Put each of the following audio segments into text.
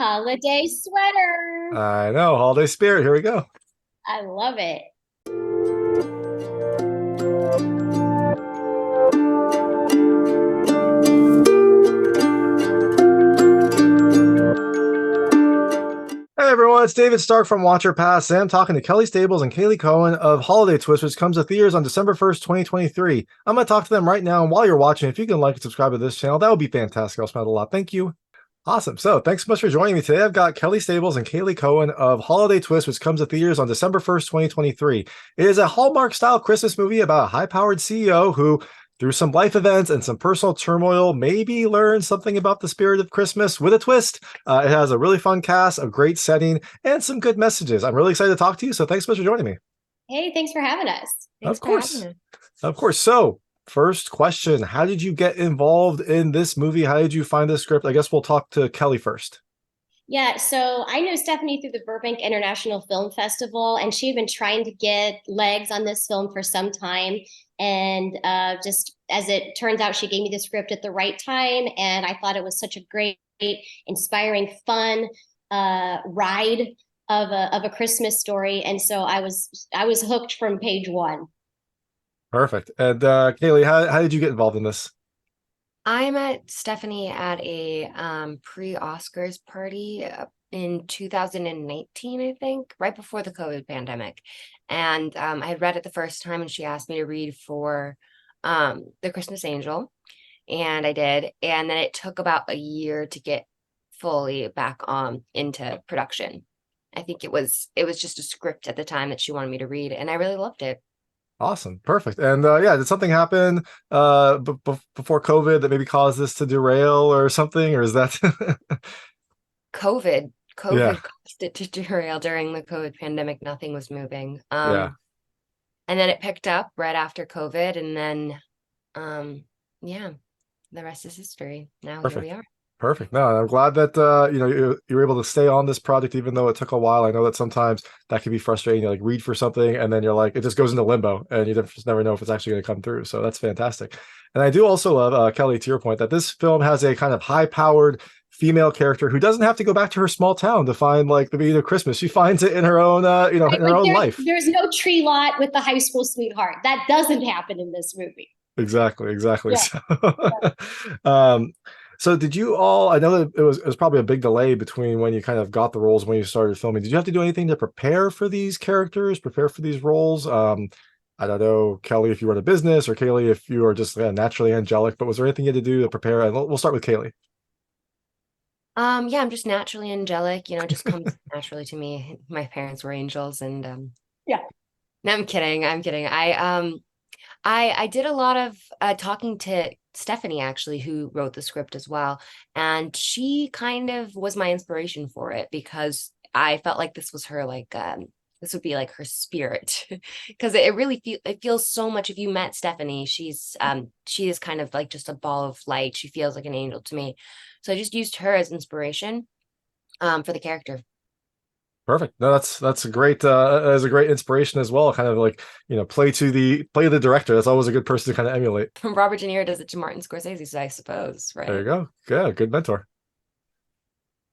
Holiday sweater. I know, holiday spirit. Here we go. I love it. Hey everyone, it's David Stark from Watcher Pass, and I'm talking to Kelly Stables and Caylee Cowan of Holiday Twist, which comes to theaters on December 1st, 2023. I'm going to talk to them right now, and while you're watching, if you can like and subscribe to this channel, that would be fantastic. I'll spend a lot. Thank you. Awesome. So thanks so much for joining me today. I've got Kelly Stables and Caylee Cowan of Holiday Twist, which comes to theaters on December 1st, 2023. It is a Hallmark-style Christmas movie about a high-powered CEO who, through some life events and some personal turmoil, maybe learn something about the spirit of Christmas with a twist. It has a really fun cast, a great setting, and some good messages. I'm really excited to talk to you, so thanks so much for joining me. Hey, thanks for having us. Of course. Of course. So, first question, how did you get involved in this movie? How did you find this script? I guess we'll talk to Kelly first. Yeah, so I knew Stephanie through the Burbank International Film Festival, and she had been trying to get legs on this film for some time. And just as it turns out, she gave me the script at the right time, and I thought it was such a great, inspiring, fun ride of a Christmas story. And so I was hooked from page one. Perfect. And Kaylee, how did you get involved in this? I met Stephanie at a pre-Oscars party in 2019, I think, right before the COVID pandemic. And I had read it the first time, and she asked me to read for The Christmas Angel, and I did. And then it took about a year to get fully back on into production. I think it was just a script at the time that she wanted me to read, and I really loved it. Awesome. Perfect. And yeah, did something happen before COVID that maybe caused this to derail or something? Or is that COVID yeah, caused it to derail during the COVID pandemic. Nothing was moving. yeah. And then it picked up right after COVID, and then yeah, the rest is history. Now here we Perfect. are. Perfect. No, I'm glad that you were able to stay on this project even though it took a while. I know that sometimes that can be frustrating. You like read for something and then you're like it just goes into limbo and you just never know if it's actually going to come through. So that's fantastic. And I do also love Kelly, to your point, that this film has a kind of high-powered female character who doesn't have to go back to her small town to find like the meaning of Christmas. She finds it in her own Right, in her like own life. there's no tree lot with the high school sweetheart. That doesn't happen in this movie. Exactly, exactly. Yeah. So, um, so did you all, I know that it was probably a big delay between when you kind of got the roles and when you started filming. Did you have to do anything to prepare for these characters, prepare for these roles? I don't know, Kelly, if you run a business, or Kaylee, if you are just naturally angelic, but was there anything you had to do to prepare? And we'll start with Kaylee. Yeah, I'm just naturally angelic, it just comes naturally to me. My parents were angels, and Yeah. no, I'm kidding. I'm kidding. I did a lot of talking to Stephanie, actually, who wrote the script as well. And she kind of was my inspiration for it because I felt like this was her, like, this would be like her spirit. Because it feels so much. If you met Stephanie, she is kind of like just a ball of light. She feels like an angel to me. So I just used her as inspiration for the character. Perfect. No, that's a great as a great inspiration as well. Kind of like, play the director. That's always a good person to kind of emulate. Robert De Niro does it to Martin Scorsese, I suppose, There you right? go. Yeah, good mentor.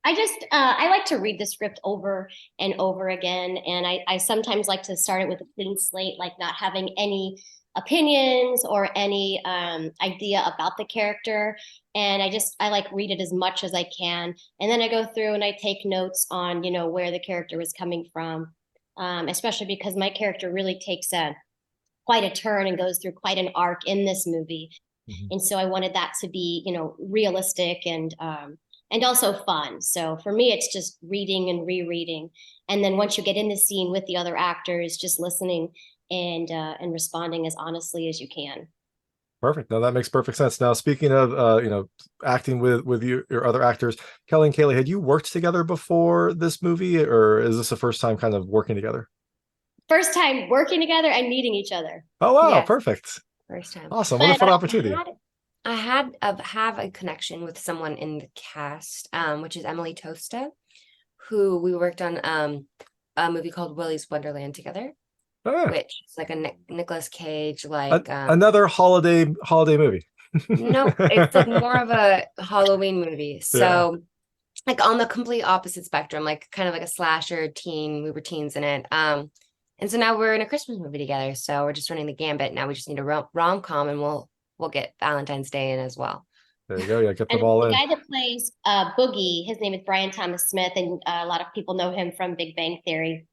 I like to read the script over and over again, and I sometimes like to start it with a clean slate, like not having any opinions or any idea about the character, and I like read it as much as I can, and then I go through and I take notes on where the character is coming from, especially because my character really takes a quite a turn and goes through quite an arc in this movie, Mhm. and so I wanted that to be realistic and also fun. So for me, it's just reading and rereading, and then once you get in the scene with the other actors, just listening and responding as honestly as you can. Perfect. No, that makes perfect sense. Now, speaking of acting with your other actors, Kelly and Kaylee, had you worked together before this movie, or is this the first time kind of working together? First time working together and meeting each other. Oh wow, Yes, perfect. first time. Awesome. What a But fun opportunity. I had have a connection with someone in the cast, which is Emily Tosta, who we worked on a movie called Willy's Wonderland together, Ah, which is like a Nicolas Cage, like another holiday movie. no, it's like more of a Halloween movie. Yeah. So like on the complete opposite spectrum, like kind of like a slasher teen. We were teens in it. And so now we're in a Christmas movie together. So we're just running the gambit. Now we just need a rom-com, and we'll get Valentine's Day in as well. There you go. Yeah, get them And all the in. guy that plays Boogie, his name is Brian Thomas Smith, and a lot of people know him from Big Bang Theory.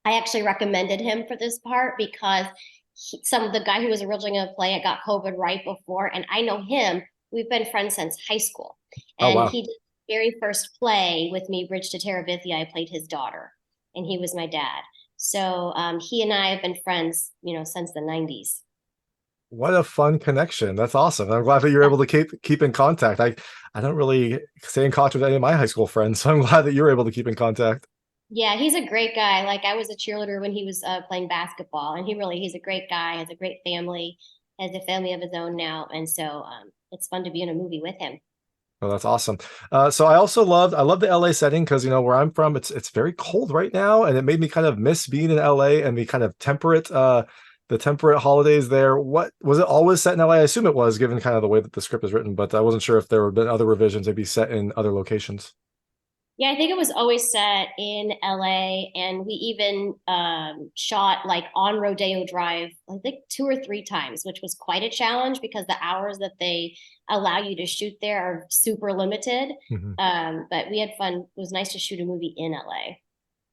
I actually recommended him for this part because the guy who was originally going to play it got COVID right before, and I know him. We've been friends since high school, Oh and wow. he did the very first play with me, Bridge to Terabithia. I played his daughter, and he was my dad. So he and I have been friends, since the '90s. What a fun connection. That's awesome. I'm glad that you're able to keep in contact. I don't really stay in contact with any of my high school friends, so I'm glad that you're able to keep in contact. Yeah, he's a great guy. Like I was a cheerleader when he was playing basketball, and he's a great guy, has a great family, has a family of his own now, and so it's fun to be in a movie with him. Oh, that's awesome. So I love the LA setting because where I'm from, it's very cold right now, and it made me kind of miss being in LA and the kind of the temperate holidays there. What was it always set in LA? I assume it was, given kind of the way that the script is written, but I wasn't sure if there had been other revisions, maybe set in other locations. Yeah, I think it was always set in LA, and we even shot like on Rodeo Drive, I think 2 or 3 times, which was quite a challenge because the hours that they allow you to shoot there are super limited. Mhm. But we had fun. It was nice to shoot a movie in LA.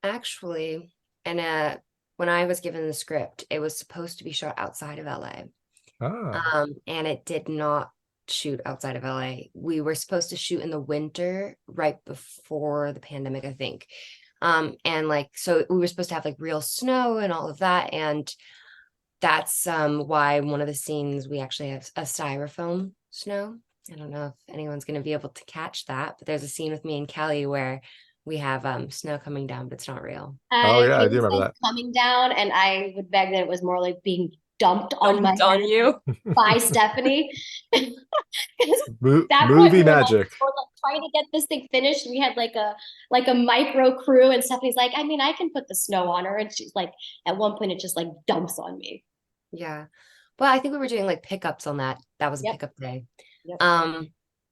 Actually, and when I was given the script, it was supposed to be shot outside of LA. Ah. And it did not shoot outside of LA. We were supposed to shoot in the winter right before the pandemic, I think. And like so we were supposed to have like real snow and all of that. And that's why one of the scenes we actually have a styrofoam snow. I don't know if anyone's gonna be able to catch that, but there's a scene with me and Kelly where we have snow coming down, but it's not real. Oh yeah, I do Haley remember says that. coming down, and I would beg that it was more like being dumped on my Dumped on head you. by Stephanie. Because that point Movie we magic. were like trying to get this thing finished. We had like a micro crew, and Stephanie's like, I mean, I can put the snow on her, and she's like, at one point, it just like dumps on me. Yeah. Well, I think we were doing like pickups on that. That was a Yep. pickup day. Yep. Um,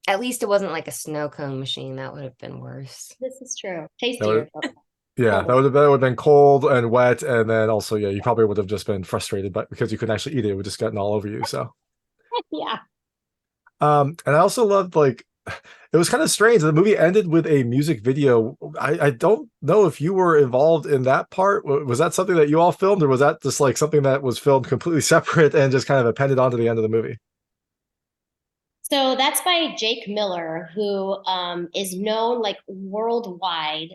at least it wasn't like a snow cone machine. That would have been worse. This is true. That would, Tastier. yeah, Colder. that would have been cold and wet, and then also yeah, you probably would have just been frustrated, but because you couldn't actually eat it, it would just gotten all over you. So Yeah. and I also loved like it was kind of strange. The movie ended with a music video. I don't know if you were involved in that part. Was that something that you all filmed, or was that just like something that was filmed completely separate and just kind of appended onto the end of the movie? So that's by Jake Miller, who is known like worldwide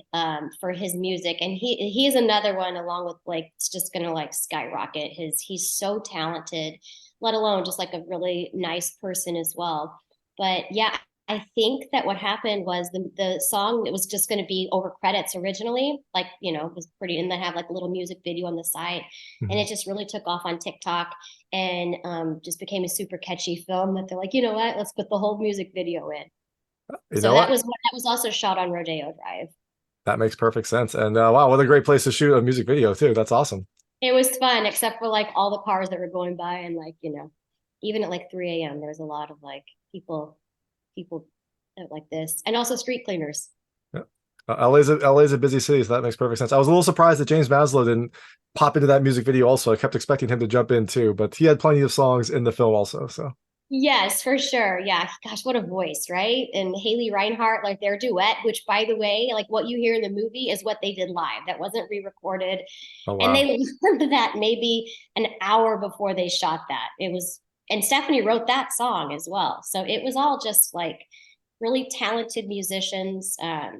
for his music, and he is another one along with like it's just gonna like skyrocket. He's so talented, let alone just like a really nice person as well. But yeah, I think that what happened was the song it was just going to be over credits originally, like it was pretty, and then have like a little music video on the side, and Mhm. it just really took off on TikTok and just became a super catchy film that they're like, you know what, let's put the whole music video in. You So know what? that was also shot on Rodeo Drive. That makes perfect sense. And wow, what a great place to shoot a music video too. That's awesome. It was fun, except for like all the cars that were going by, and like even at like 3 a.m. there was a lot of like people like this, and also street cleaners. Yeah. LA's a busy city, so that makes perfect sense. I was a little surprised that James Maslow didn't pop into that music video also. I kept expecting him to jump in too, but he had plenty of songs in the film also. So Yes, for sure. Yeah. Gosh, what a voice, right? And Haley Reinhart, like their duet, which by the way, like what you hear in the movie is what they did live. That wasn't re-recorded. oh And wow. they learned that maybe an hour before they shot that. And Stephanie wrote that song as well. So it was all just like really talented musicians. I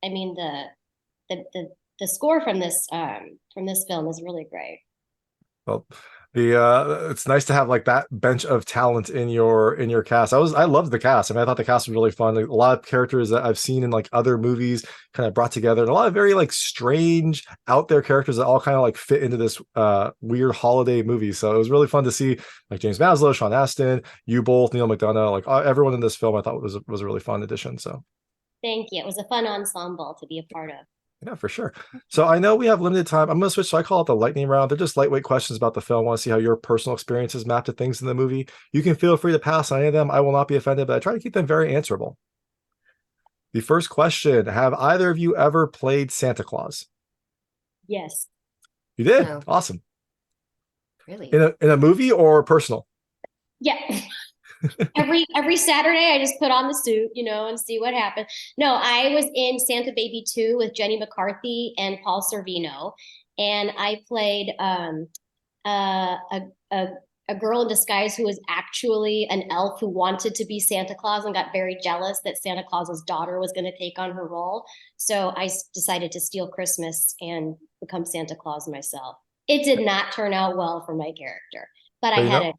mean, the score from this film is really great. Well, the it's nice to have like that bench of talent in your cast. I loved the cast. I mean, I thought the cast was really fun. Like, a lot of characters that I've seen in like other movies kind of brought together, and a lot of very like strange out there characters that all kind of like fit into this weird holiday movie. So it was really fun to see like James Maslow, Sean Astin, you both, Neil McDonough, like everyone in this film. I thought was a really fun addition. So Thank you. It was a fun ensemble to be a part of. yeah, for sure. So I know we have limited time. I'm going to switch. So I call it the lightning round. They're just lightweight questions about the film. I want to see how your personal experiences map to things in the movie. You can feel free to pass on any of them. I will not be offended, but I try to keep them very answerable. The first question, have either of you ever played Santa Claus? Yes. You did? No. Awesome. Really? In a movie or personal? Yeah. Every Saturday I just put on the suit, and see what happens. No, I was in Santa Baby 2 with Jenny McCarthy and Paul Sorvino, and I played a, a a girl in disguise who was actually an elf who wanted to be Santa Claus and got very jealous that Santa Claus's daughter was going to take on her role. So I decided to steal Christmas and become Santa Claus myself. It did not turn out well for my character, but But I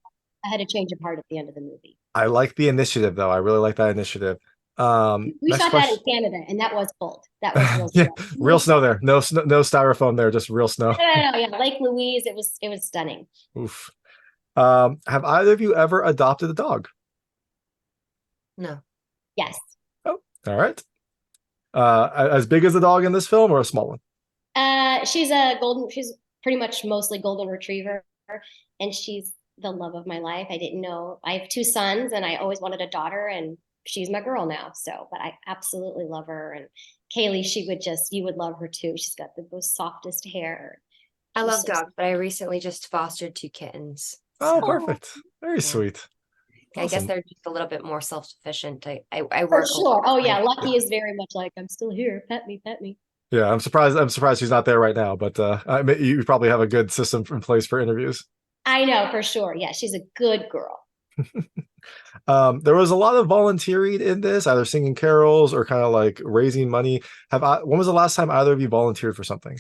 had a change of heart at the end of the movie. I like the initiative though. I really like that initiative. We Next shot that question. in Canada, and that was cold. That was real Yeah, snow. real snow there. No, no styrofoam there, just real snow. No, yeah, Lake Louise. It was stunning. Oof. Have either of you ever adopted a dog? No. Yes. Oh, all right. As big as the dog in this film or a small one? She's pretty much mostly golden retriever, and she's the love of my life. I didn't know. I have two sons, and I always wanted a daughter, and she's my girl now. So, but I absolutely love her. And Kaylee, you would love her too. She's got the most softest hair. I She's love so dogs, but I recently just fostered 2 kittens. Oh, So perfect. Very yeah. sweet. I guess Awesome. they're just a little bit more self-sufficient. I For work a sure. lot. Oh yeah, Lucky is very much like, I'm still here. Pet me, pet me. Yeah, I'm surprised. I'm surprised she's not there right now. But you probably have a good system in place for interviews. I know for sure. Yeah, she's a good girl. There was a lot of volunteering in this, either singing carols or kind of like raising money. When was the last time either of you volunteered for something?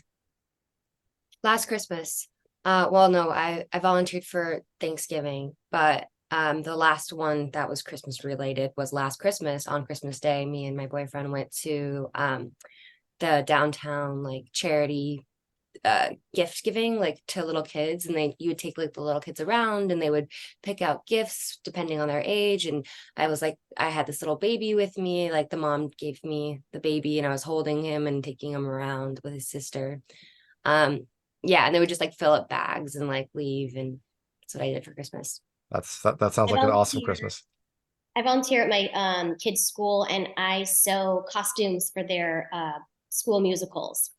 Last Christmas. Well, no, I volunteered for Thanksgiving, but the last one that was Christmas related was last Christmas. On Christmas Day, me and my boyfriend went to the downtown like charity gift giving like to little kids, and you would take like the little kids around and they would pick out gifts depending on their age. And I had this little baby with me, like the mom gave me the baby and I was holding him and taking him around with his sister. Yeah, and they would just like fill up bags and like leave, and that's what I did for Christmas. That sounds like an awesome Christmas. I volunteer at my kids' school, and I sew costumes for their school musicals.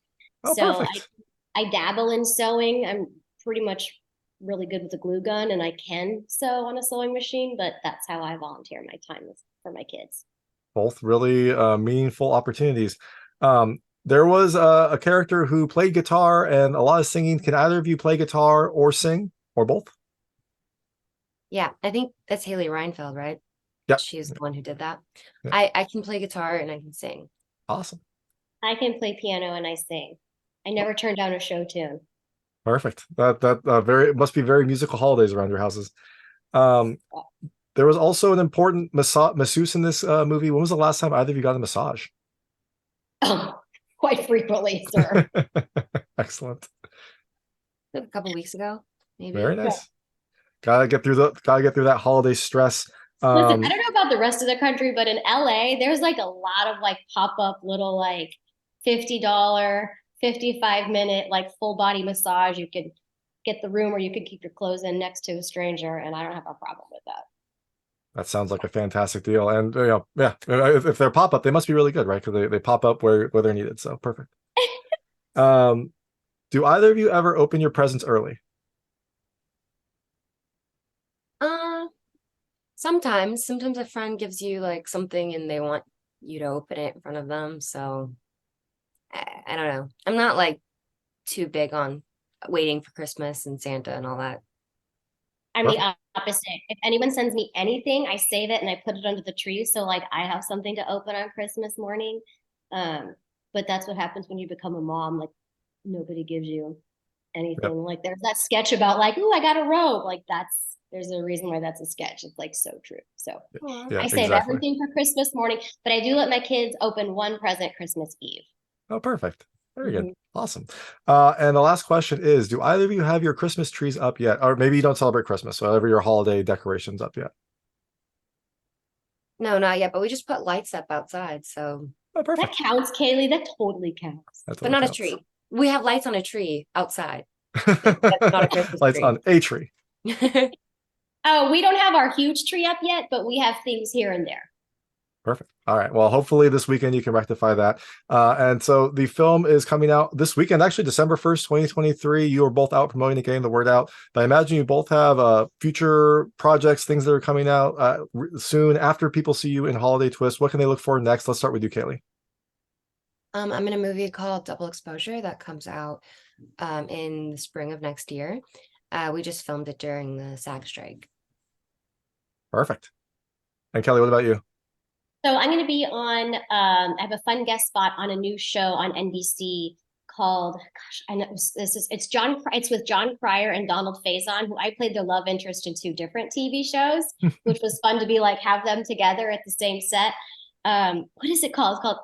Oh, So perfect. I dabble in sewing. I'm pretty much really good with a glue gun, and I can sew on a sewing machine, but that's how I volunteer my time for my kids. Both really meaningful opportunities. There was a character who played guitar and a lot of singing. Can either of you play guitar or sing or both? Yeah, I think that's Haley Reinfeld, right? Yeah. She's the one who did that. Yeah. I can play guitar and I can sing. Awesome. I can play piano and I sing. I never turn down a show tune. Perfect. That must be very musical holidays around your houses. There was also an important masseuse in this movie. When was the last time either of you got a massage? Oh, quite frequently, sir. Excellent. A couple weeks ago, maybe. Very nice. Yeah. Gotta get through that holiday stress. Listen, I don't know about the rest of the country, but in LA, there's like a lot of like pop-up little like $50, 55-minute like full body massage. You could get the room where you could keep your clothes in next to a stranger, and I don't have a problem with that. That sounds like a fantastic deal. And yeah, if they're pop-up, they must be really good, right? Because they pop up where they're needed. So perfect. Do either of you ever open your presents early? Sometimes a friend gives you like something and they want you to open it in front of them. So I don't know. I'm not like too big on waiting for Christmas and Santa and all that. I'm the opposite. If anyone sends me anything, I save it and I put it under the tree. So like I have something to open on Christmas morning. But that's what happens when you become a mom. Like nobody gives you anything. Yep. Like there's that sketch about like, oh, I got a robe. Like there's a reason why that's a sketch. It's like so true. So yeah, I save everything for Christmas morning, but I do let my kids open one present Christmas Eve. Oh, perfect. Very good. Awesome. And the last question is, do either of you have your Christmas trees up yet? Or maybe you don't celebrate Christmas, so whatever your holiday decorations up yet? No, not yet, but we just put lights up outside, so. Oh, perfect. That counts, Kaylee. That totally counts. But not a tree. We have lights on a tree outside. That's not a Christmas lights tree. on a tree. Oh, we don't have our huge tree up yet, but we have things here and there. Perfect. All right. Well, hopefully this weekend you can rectify that. And so the film is coming out this weekend, actually December 1st, 2023. You are both out promoting it, getting the word out. But I imagine you both have future projects, things that are coming out soon after people see you in Holiday Twist. What can they look for next? Let's start with you, Kaylee. I'm in a movie called Double Exposure that comes out in the spring of next year. We just filmed it during the SAG strike. Perfect. And Kelly, what about you? So I'm going to be on, I have a fun guest spot on a new show on NBC called, gosh, I know it's with John Cryer and Donald Faison, who I played their love interest in 2 different TV shows, which was fun to be like, have them together at the same set. What is it called? It's called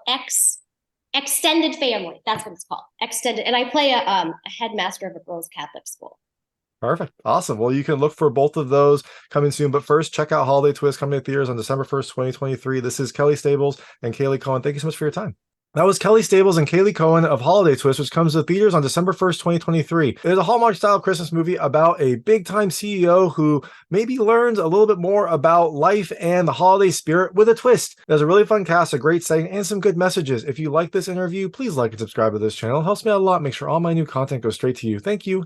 Extended Family. That's what it's called. Extended. And I play a headmaster of a girls' Catholic school. Perfect. Awesome. Well, you can look for both of those coming soon. But first, check out Holiday Twist coming to theaters on December 1st, 2023. This is Kelly Stables and Caylee Cowan. Thank you so much for your time. That was Kelly Stables and Caylee Cowan of Holiday Twist, which comes to theaters on December 1st, 2023. It is a Hallmark-style Christmas movie about a big-time CEO who maybe learns a little bit more about life and the holiday spirit with a twist. There's a really fun cast, a great setting, and some good messages. If you like this interview, please like and subscribe to this channel. It helps me out a lot. Make sure all my new content goes straight to you. Thank you.